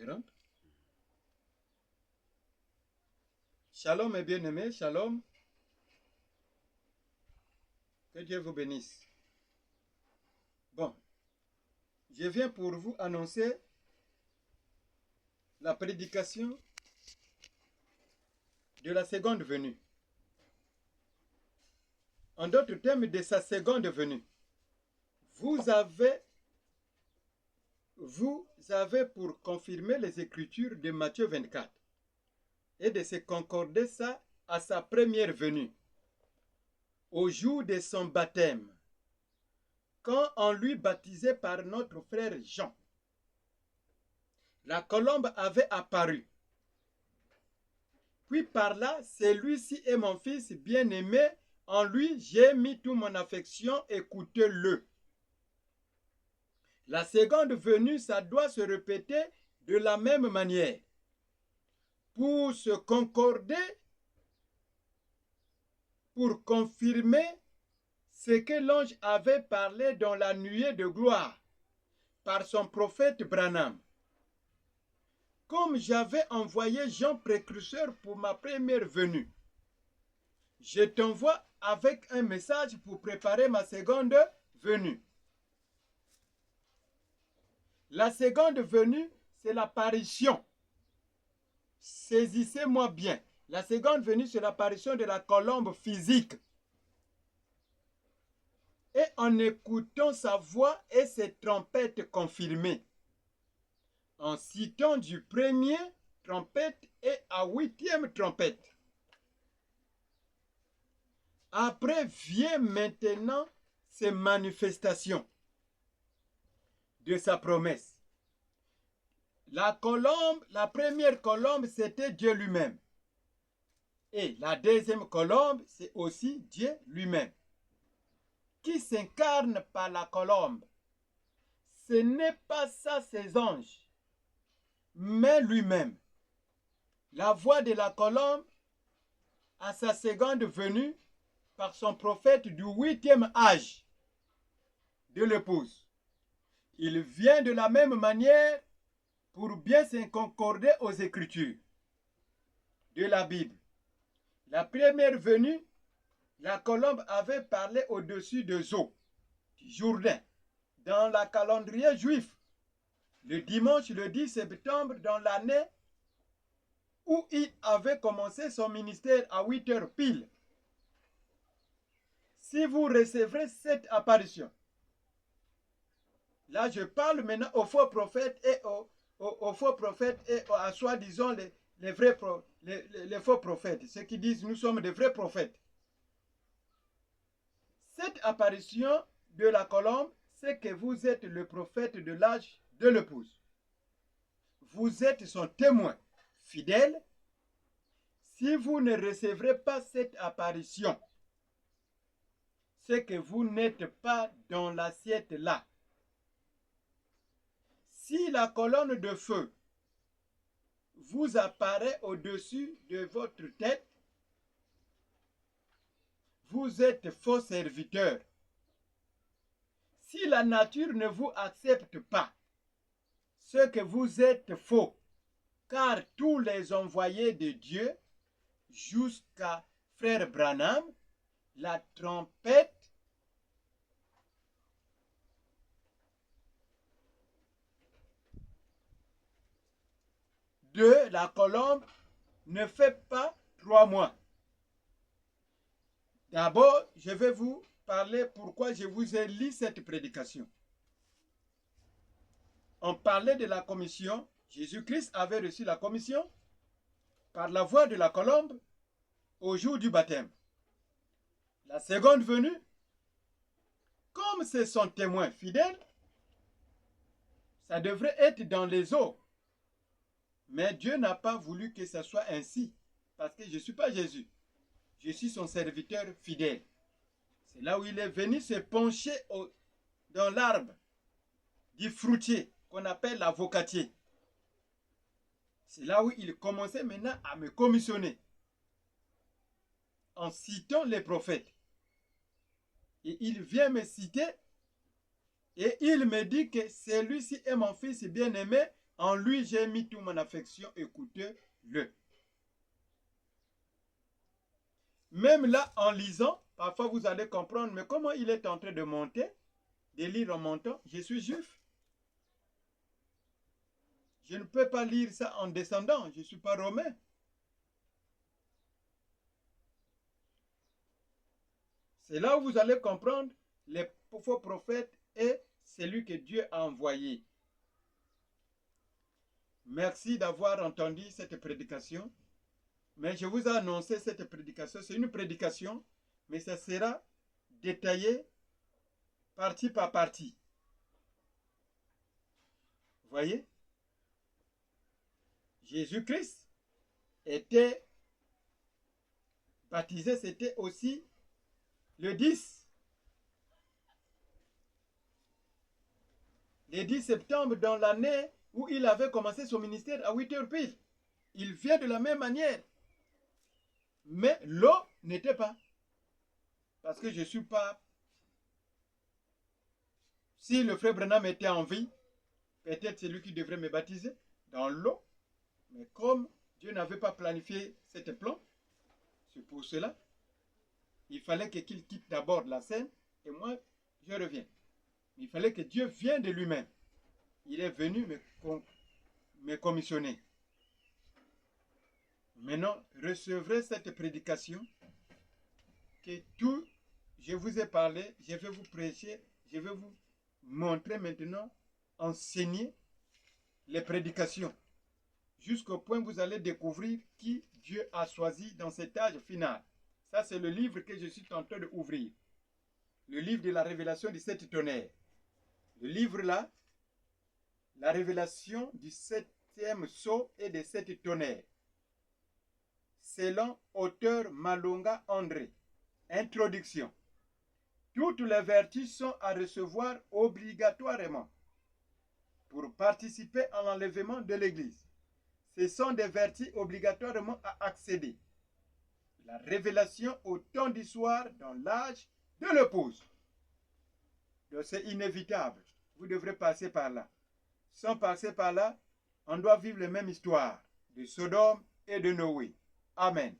interrompre. Shalom mes bien-aimés, shalom. Que Dieu vous bénisse. Bon, je viens pour vous annoncer la prédication de la seconde venue. En d'autres termes, de sa seconde venue. Vous avez pour confirmer les Écritures de Matthieu 24 et de se concorder ça à sa première venue, au jour de son baptême, quand on lui baptisait par notre frère Jean. La colombe avait apparu. Puis par là, celui-ci est mon fils bien-aimé, en lui j'ai mis toute mon affection, écoutez-le. La seconde venue, ça doit se répéter de la même manière. Pour se concorder, pour confirmer ce que l'ange avait parlé dans la nuée de gloire par son prophète Branham. Comme j'avais envoyé Jean précurseur pour ma première venue, je t'envoie avec un message pour préparer ma seconde venue. La seconde venue, c'est l'apparition. Saisissez-moi bien. La seconde venue, c'est l'apparition de la colombe physique. Et en écoutant sa voix et ses trompettes confirmées, en citant du premier trompette et à huitième trompette. Après vient maintenant ces manifestations de sa promesse. La première colombe, c'était Dieu lui-même. Et la deuxième colombe, c'est aussi Dieu lui-même, qui s'incarne par la colombe. Ce n'est pas ça ses anges, mais lui-même. La voix de la colombe à sa seconde venue par son prophète du huitième âge de l'épouse. Il vient de la même manière pour bien se concorder aux Écritures de la Bible. La première venue, la colombe avait parlé au-dessus des eaux du Jourdain, dans la calendrier juif, le dimanche le 10 septembre dans l'année où il avait commencé son ministère à 8 heures pile. Si vous recevrez cette apparition, là je parle maintenant aux faux prophètes et aux faux prophètes et à soi-disant les faux prophètes, ceux qui disent nous sommes des vrais prophètes. Cette apparition de la colombe, c'est que vous êtes le prophète de l'âge de l'épouse. Vous êtes son témoin fidèle. Si vous ne recevrez pas cette apparition, c'est que vous n'êtes pas dans l'assiette là. Si la colonne de feu vous apparaît au-dessus de votre tête, vous êtes faux serviteur. Si la nature ne vous accepte pas, c'est que vous êtes faux, car tous les envoyés de Dieu, jusqu'à frère Branham, la trompette de la colombe ne fait pas 3 mois. D'abord, je vais vous parler pourquoi je vous ai lu cette prédication. On parlait de la commission. Jésus-Christ avait reçu la commission par la voix de la colombe au jour du baptême. La seconde venue, comme c'est son témoin fidèle, ça devrait être dans les eaux. Mais Dieu n'a pas voulu que ça soit ainsi, parce que je ne suis pas Jésus. Je suis son serviteur fidèle. C'est là où il est venu se pencher dans l'arbre du fruitier, qu'on appelle l'avocatier. C'est là où il commençait maintenant à me commissionner, en citant les prophètes. Et il vient me citer, et il me dit que celui-ci est mon fils bien-aimé, En lui, j'ai mis toute mon affection, écoutez-le. Même là, en lisant, parfois vous allez comprendre, mais comment il est en train de monter, de lire en montant, je suis juif. Je ne peux pas lire ça en descendant, je ne suis pas romain. C'est là où vous allez comprendre les faux prophètes et celui que Dieu a envoyé. Merci d'avoir entendu cette prédication. Mais je vous ai annoncé cette prédication. C'est une prédication, mais ça sera détaillé partie par partie. Vous voyez? Jésus-Christ était baptisé, c'était aussi le 10. Le 10 septembre dans l'année où il avait commencé son ministère à 8h pile. Il vient de la même manière. Mais l'eau n'était pas. Parce que je ne suis pas... Si le frère Branham était en vie, peut-être c'est lui qui devrait me baptiser dans l'eau. Mais comme Dieu n'avait pas planifié cet plan, c'est pour cela, il fallait qu'il quitte d'abord la scène et moi, je reviens. Il fallait que Dieu vienne de lui-même. Il est venu me commissionner. Maintenant, recevrez cette prédication que tout, je vous ai parlé, je vais vous prêcher, je vais vous montrer maintenant, enseigner les prédications. Jusqu'au point où vous allez découvrir qui Dieu a choisi dans cet âge final. Ça, c'est le livre que je suis en train d'ouvrir. Le livre de la révélation du 7 tonnerres. Le livre là, la révélation du 7e sceau et des 7 tonnerres. Selon auteur Malonga André. Introduction. Toutes les vertus sont à recevoir obligatoirement pour participer à l'enlèvement de l'Église. Ce sont des vertus obligatoirement à accéder. La révélation au temps du soir dans l'âge de l'épouse. Donc c'est inévitable. Vous devrez passer par là. Sans passer par là, on doit vivre les mêmes histoires de Sodome et de Noé. Amen.